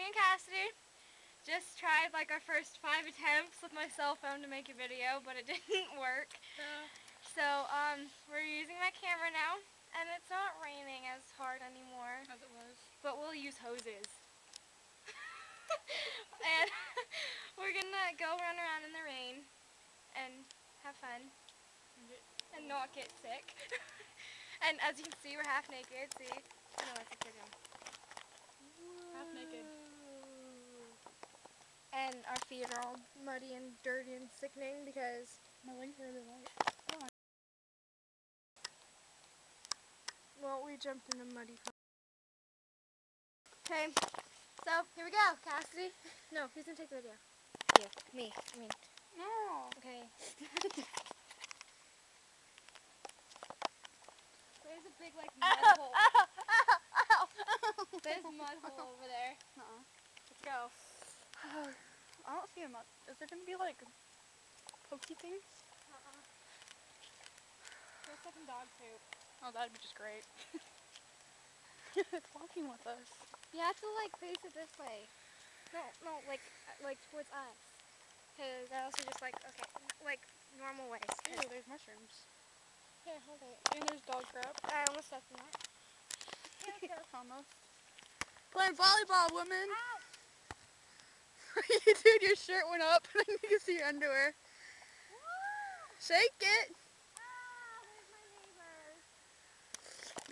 me and Cassidy just tried like our first 5 attempts with my cell phone to make a video, but it didn't work. So we're using my camera now, and it's not raining as hard anymore. As it was. But we'll use hoses. And we're gonna go run around in the rain and have fun and not get sick. And as you can see, we're half naked. See? No, that's a kid. Half naked. And our feet are all muddy and dirty and sickening because my legs are really light. Well, we jumped in a muddy pool. Okay, so here we go, Cassidy. No, who's gonna take the video? You. Me. I mean. No. Okay. There's a big, like, mud hole. There's a mud hole over there. Let's go. I don't see a mud. Is there gonna be, like, pokey things? There's some dog poop. Oh, that'd be just great. It's walking with us. You have to, like, face it this way. No, like towards us. Because I also just, like, okay, like, normal ways. Ooh, there's mushrooms. Here, hold it. And there's dog crap. I almost stepped in that. Almost. Playing volleyball, woman. Ow! Dude, your shirt went up. I you can see your underwear. Woo! Shake it. There's my neighbors.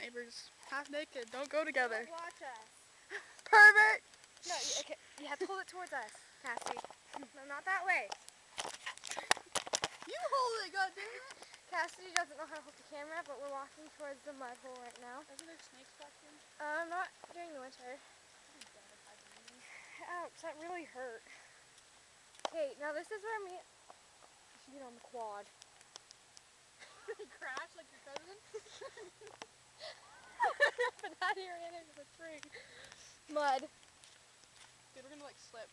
Neighbors, half naked. Don't go together. Don't watch us. Pervert. No, okay, you have to hold it towards us, Cassie. No, not that way. You hold it, goddammit. Cassidy doesn't know how to hold the camera, but we're walking towards the mud hole right now. Isn't there snakes back here? Not during the winter. Ouch, that really hurt. Okay, now this is where me... I should get on the quad. Crash like your cousin? But out here ran into the tree. Mud. Dude, we're gonna like slip.